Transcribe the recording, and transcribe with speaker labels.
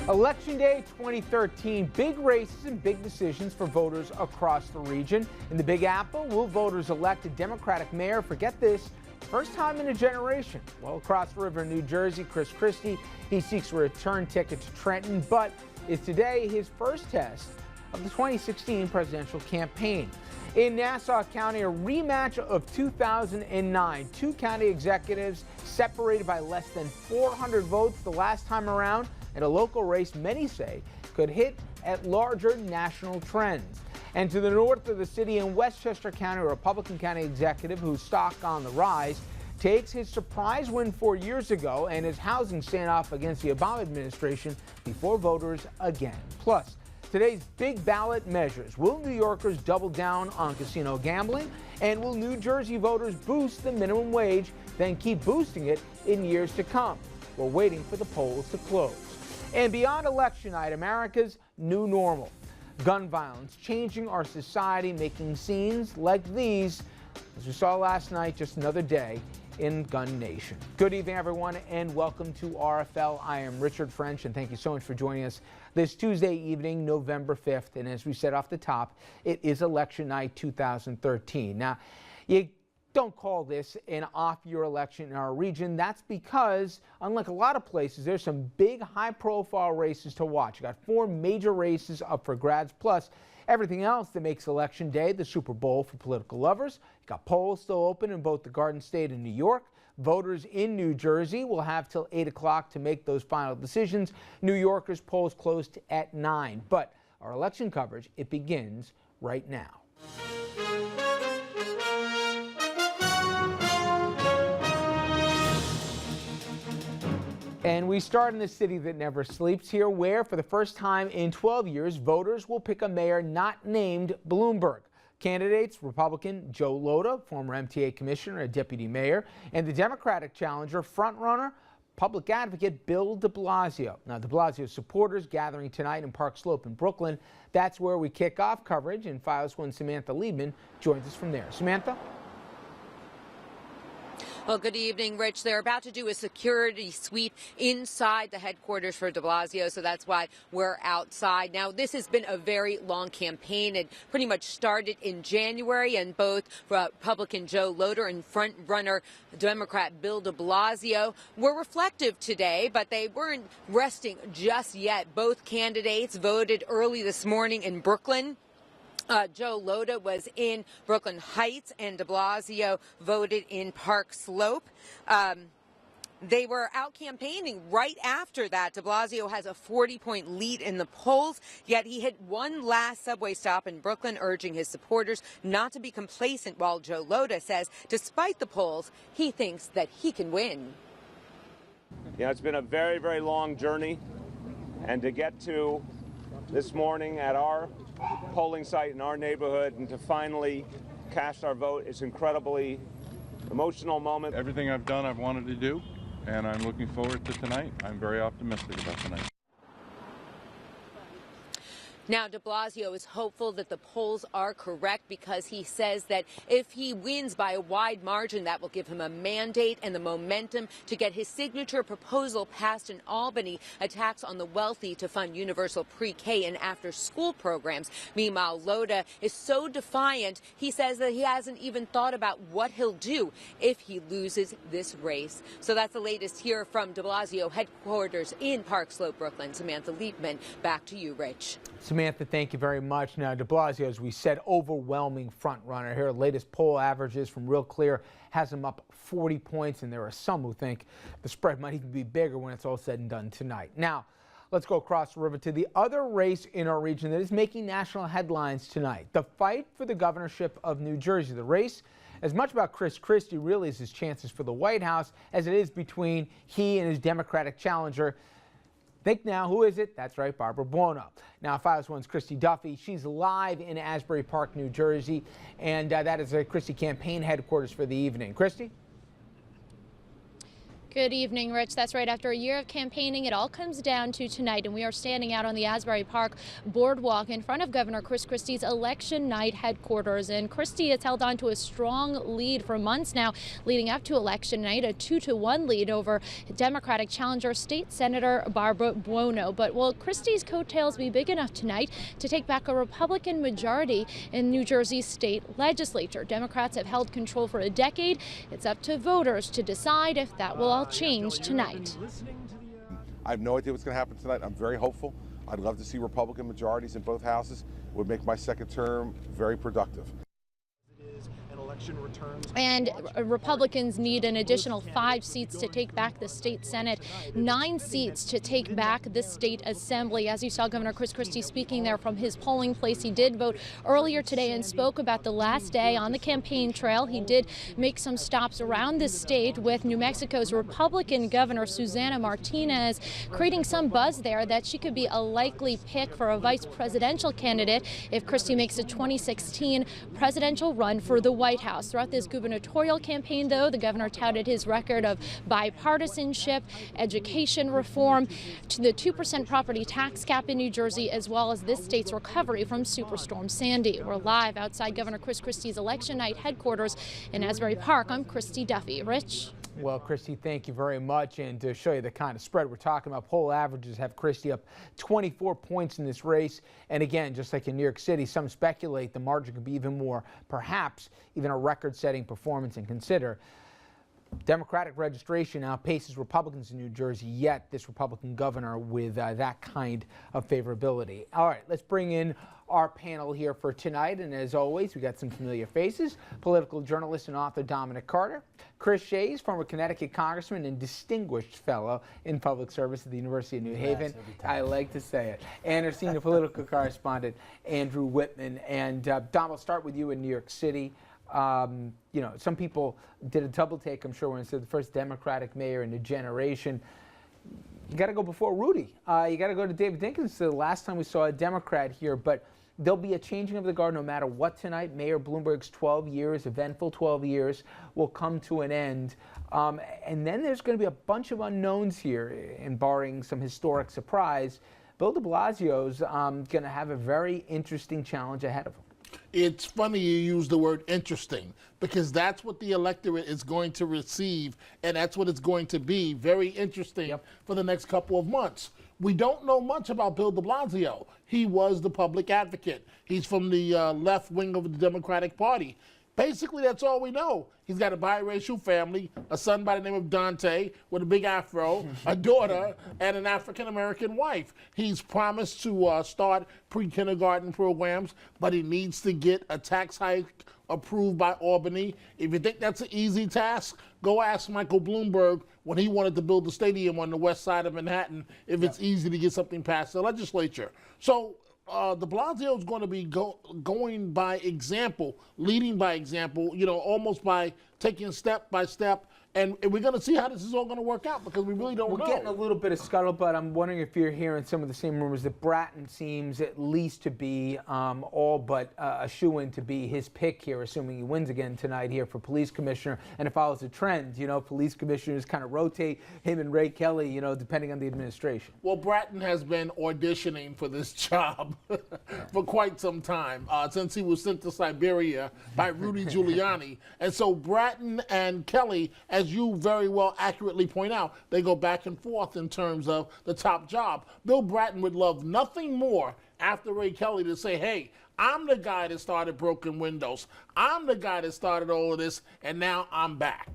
Speaker 1: Election Day 2013, big races and big decisions for voters across the region. In the Big Apple, will voters elect a Democratic mayor for, get this, first time in a generation? Well, across the river in New Jersey, Chris Christie, he seeks a return ticket to Trenton, but is today his first test of the 2016 presidential campaign. In Nassau County, a rematch of 2009. Two county executives separated by less than 400 votes the last time around, and a local race many say could hit at larger national trends. And to the north of the city in Westchester County, a Republican county executive whose stock on the rise takes his surprise win 4 years ago and his housing standoff against the Obama administration before voters again. Plus, today's big ballot measures. Will New Yorkers double down on casino gambling? And will New Jersey voters boost the minimum wage, then keep boosting it in years to come? We're waiting for the polls to close. And beyond election night, America's new normal. Gun violence changing our society, making scenes like these, as we saw last night, just another day in Gun Nation. Good evening, everyone, and welcome to RFL. I am Richard French, and thank you so much for joining us this Tuesday evening, November 5th. And as we said off the top, it is election night 2013. Now, you don't call this an off-year election in our region. That's because, unlike a lot of places, there's some big, high-profile races to watch. You got 4 major races up for grabs, plus everything else that makes Election Day the Super Bowl for political lovers. You got polls still open in both the Garden State and New York. Voters in New Jersey will have till 8 o'clock to make those final decisions. New Yorkers' polls closed at 9. But our election coverage, it begins right now. And we start in the city that never sleeps here, where for the first time in 12 years, voters will pick a mayor not named Bloomberg. Candidates, Republican Joe Lhota, former MTA commissioner and deputy mayor, and the Democratic challenger, frontrunner, public advocate Bill de Blasio. Now, de Blasio's supporters gathering tonight in Park Slope in Brooklyn. That's where we kick off coverage, and Files 1 Samantha Liebman joins us from there. Samantha?
Speaker 2: Well, good evening, Rich. They're about to do a security sweep inside the headquarters for de Blasio, so that's why we're outside. Now, this has been a very long campaign. It pretty much started in January, and both Republican Joe Lhota and front-runner Democrat Bill de Blasio were reflective today, but they weren't resting just yet. Both candidates voted early this morning in Brooklyn. Joe Lhota was in Brooklyn Heights, and de Blasio voted in Park Slope. They were out campaigning right after that. De Blasio has a 40-point lead in the polls, yet he hit one last subway stop in Brooklyn, urging his supporters not to be complacent, while Joe Lhota says, despite the polls, he thinks that he can win.
Speaker 3: Yeah, it's been a very, very long journey, and to get to this morning at our polling site in our neighborhood and to finally cast our vote, it's an incredibly emotional moment.
Speaker 4: Everything I've done, I've wanted to do, and I'm looking forward to tonight. I'm very optimistic about tonight.
Speaker 2: Now, de Blasio is hopeful that the polls are correct because he says that if he wins by a wide margin, that will give him a mandate and the momentum to get his signature proposal passed in Albany, a tax on the wealthy to fund universal pre-K and after-school programs. Meanwhile, Lhota is so defiant, he says that he hasn't even thought about what he'll do if he loses this race. So that's the latest here from de Blasio headquarters in Park Slope, Brooklyn. Samantha Liebman, back to you, Rich.
Speaker 1: Samantha, thank you very much. Now, de Blasio, as we said, overwhelming front runner here. Latest poll averages from Real Clear has him up 40 points, and there are some who think the spread might even be bigger when it's all said and done tonight. Now, let's go across the river to the other race in our region that is making national headlines tonight. The fight for the governorship of New Jersey. The race, as much about Chris Christie really is his chances for the White House as it is between he and his Democratic challenger. Think now, who is it? That's right, Barbara Buono. Now, Files 1's Christy Duffy. She's live in Asbury Park, New Jersey, and that is the Christie campaign headquarters for the evening. Christy?
Speaker 5: Good evening, Rich. That's right. After a year of campaigning, it all comes down to tonight, and we are standing out on the Asbury Park boardwalk in front of Governor Chris Christie's election night headquarters. And Christie has held on to a strong lead for months now, leading up to election night, a 2-1 lead over Democratic challenger State Senator Barbara Buono. But will Christie's coattails be big enough tonight to take back a Republican majority in New Jersey's state legislature? Democrats have held control for a decade. It's up to voters to decide if that will all change tonight.
Speaker 6: I have no idea what's going to happen tonight. I'm very hopeful. I'd love to see Republican majorities in both houses. It would make my second term very productive.
Speaker 5: And Republicans need an additional 5 seats to take back the state Senate, 9 seats to take back the state assembly. As you saw Governor Chris Christie speaking there from his polling place, he did vote earlier today and spoke about the last day on the campaign trail. He did make some stops around the state with New Mexico's Republican Governor Susana Martinez, creating some buzz there that she could be a likely pick for a vice presidential candidate if Christie makes a 2016 presidential run for the White House. Throughout this gubernatorial campaign, though, the governor touted his record of bipartisanship, education reform, to the 2% property tax cap in New Jersey, as well as this state's recovery from Superstorm Sandy. We're live outside Governor Chris Christie's election night headquarters in Asbury Park. I'm Christy Duffy. Rich?
Speaker 1: Well, Christy, thank you very much. And to show you the kind of spread we're talking about, poll averages have Christie up 24 points in this race. And again, just like in New York City, some speculate the margin could be even more, perhaps even a record-setting performance. And consider, Democratic registration outpaces Republicans in New Jersey, yet this Republican governor with that kind of favorability. All right, let's bring in our panel here for tonight. And as always, we got some familiar faces. Political journalist and author Dominic Carter, Chris Shays, former Connecticut congressman and distinguished fellow in public service at the University of New Haven. I like to say it. And our senior political correspondent, Andrew Whitman. And Dom, I'll start with you in New York City. You know, some people did a double take, I'm sure, when it said the first Democratic mayor in a generation. You got to go before Rudy. You got to go to David Dinkins. The last time we saw a Democrat here, but there'll be a changing of the guard no matter what tonight. Mayor Bloomberg's 12 years, eventful 12 years, will come to an end. And then there's going to be a bunch of unknowns here, and barring some historic surprise, Bill de Blasio's going to have a very interesting challenge ahead of him.
Speaker 7: It's funny you use the word interesting, because that's what the electorate is going to receive, and that's what it's going to be, very interesting for the next couple of months. We don't know much about Bill de Blasio. He was the public advocate. He's from the left wing of the Democratic Party. Basically, that's all we know. He's got a biracial family, a son by the name of Dante with a big afro, a daughter, and an African-American wife. He's promised to start pre-kindergarten programs, but he needs to get a tax hike approved by Albany. If you think that's an easy task, go ask Michael Bloomberg when he wanted to build a stadium on the west side of Manhattan, if it's easy to get something past the legislature. So de Blasio is going to be going by example, leading by example, you know, almost by taking step by step. And we're going to see how this is all going to work out, because we really don't know.
Speaker 1: We're getting a little bit of scuttlebutt. I'm wondering if you're hearing some of the same rumors that Bratton seems at least to be all but a shoo-in to be his pick here, assuming he wins again tonight here for police commissioner. And it follows a trend, you know, police commissioners kind of rotate, him and Ray Kelly, you know, depending on the administration.
Speaker 7: Well, Bratton has been auditioning for this job for quite some time, since he was sent to Siberia by Rudy Giuliani. And so Bratton and Kelly, as you very well accurately point out, they go back and forth in terms of the top job. Bill Bratton would love nothing more after Ray Kelly to say, hey, I'm the guy that started broken windows. I'm the guy that started all of this, and now I'm back.